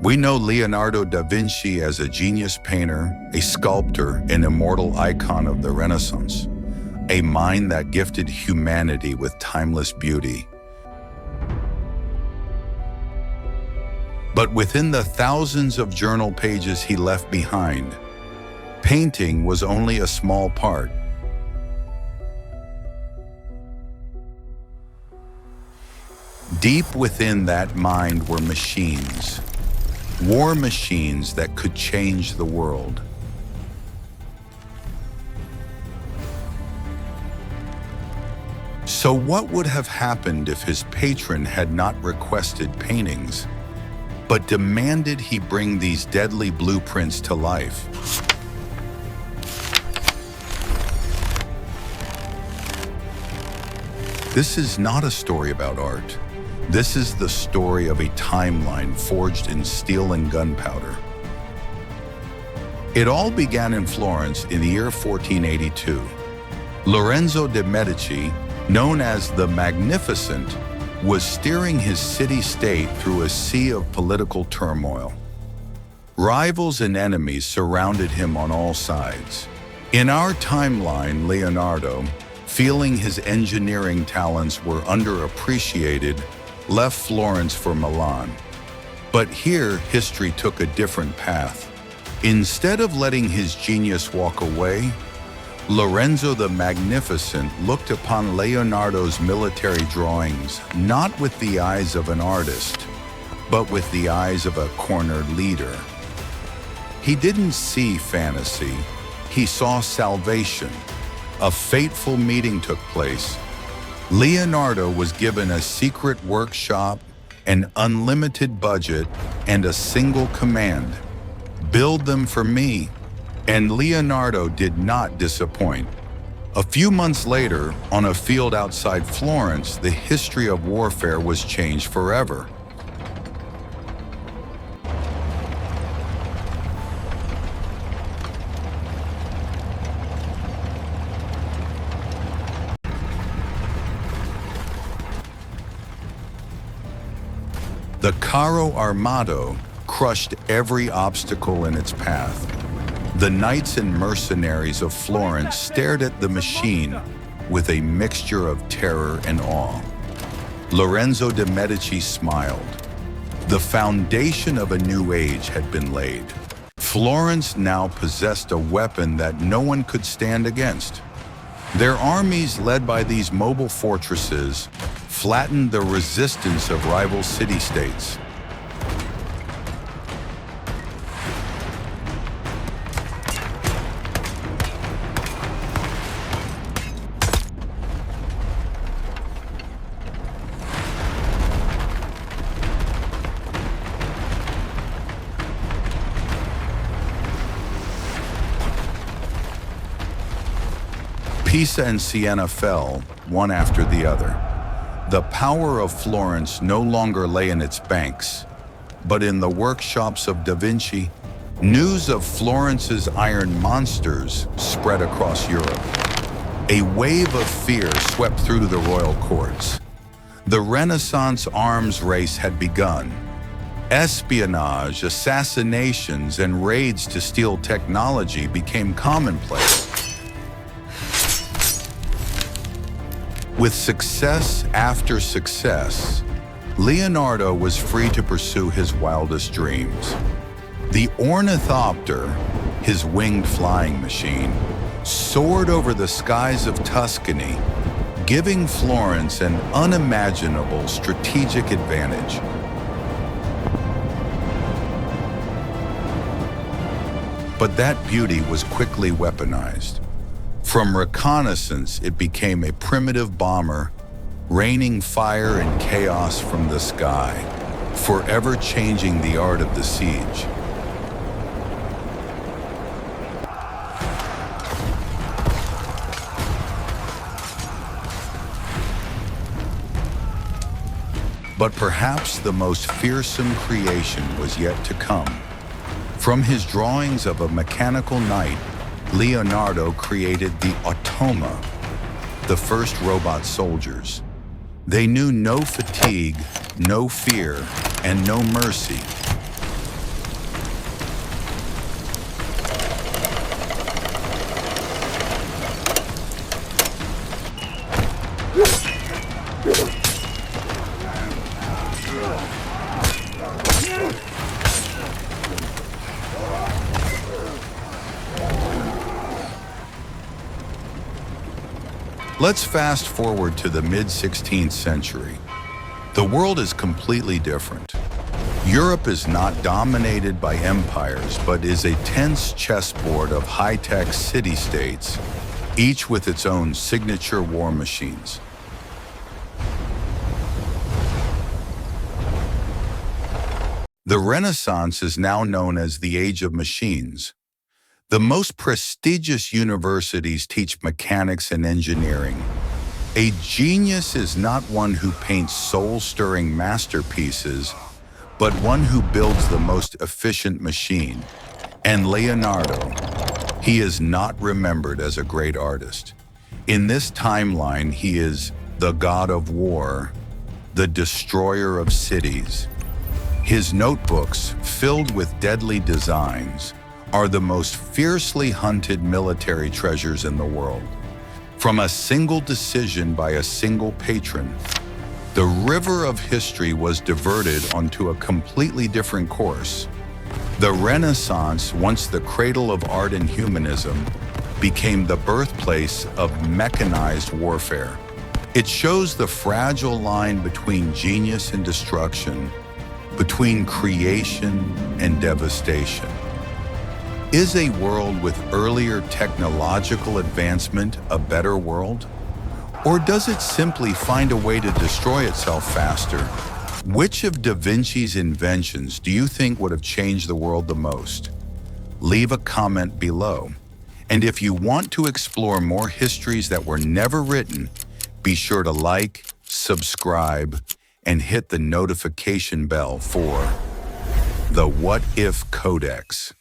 We know Leonardo da Vinci as a genius painter, a sculptor, an immortal icon of the Renaissance, a mind that gifted humanity with timeless beauty. But within the thousands of journal pages he left behind, painting was only a small part. Deep within that mind were machines, war machines that could change the world. So what would have happened if his patron had not requested paintings, but demanded he bring these deadly blueprints to life? This is not a story about art. This is the story of a timeline forged in steel and gunpowder. It all began in Florence in the year 1482. Lorenzo de' Medici, known as the Magnificent, was steering his city-state through a sea of political turmoil. Rivals and enemies surrounded him on all sides. In our timeline, Leonardo, feeling his engineering talents were underappreciated, left Florence for Milan. But here, history took a different path. Instead of letting his genius walk away, Lorenzo the Magnificent looked upon Leonardo's military drawings not with the eyes of an artist, but with the eyes of a cornered leader. He didn't see fantasy, he saw salvation. A fateful meeting took place. Leonardo was given a secret workshop, an unlimited budget, and a single command: build them for me. And Leonardo did not disappoint. A few months later, on a field outside Florence, the history of warfare was changed forever. The carro armato crushed every obstacle in its path. The knights and mercenaries of Florence stared at the machine with a mixture of terror and awe. Lorenzo de' Medici smiled. The foundation of a new age had been laid. Florence now possessed a weapon that no one could stand against. Their armies, led by these mobile fortresses, flattened the resistance of rival city-states. Pisa and Siena fell, one after the other. The power of Florence no longer lay in its banks, but in the workshops of Da Vinci. News of Florence's iron monsters spread across Europe. A wave of fear swept through the royal courts. The Renaissance arms race had begun. Espionage, assassinations, and raids to steal technology became commonplace. With success after success, Leonardo was free to pursue his wildest dreams. The Ornithopter, his winged flying machine, soared over the skies of Tuscany, giving Florence an unimaginable strategic advantage. But that beauty was quickly weaponized. From reconnaissance, it became a primitive bomber, raining fire and chaos from the sky, forever changing the art of the siege. But perhaps the most fearsome creation was yet to come. From his drawings of a mechanical knight, Leonardo created the automa, the first robot soldiers. They knew no fatigue, no fear, and no mercy. Let's fast forward to the mid-16th century. The world is completely different. Europe is not dominated by empires, but is a tense chessboard of high-tech city-states, each with its own signature war machines. The Renaissance is now known as the Age of Machines. The most prestigious universities teach mechanics and engineering. A genius is not one who paints soul-stirring masterpieces, but one who builds the most efficient machine. And Leonardo, he is not remembered as a great artist. In this timeline, he is the god of war, the destroyer of cities. His notebooks, filled with deadly designs, are the most fiercely hunted military treasures in the world. From a single decision by a single patron, the river of history was diverted onto a completely different course. The Renaissance, once the cradle of art and humanism, became the birthplace of mechanized warfare. It shows the fragile line between genius and destruction, between creation and devastation. Is a world with earlier technological advancement a better world? Or does it simply find a way to destroy itself faster? Which of Da Vinci's inventions do you think would have changed the world the most? Leave a comment below. And if you want to explore more histories that were never written, be sure to like, subscribe, and hit the notification bell for the What If Codex.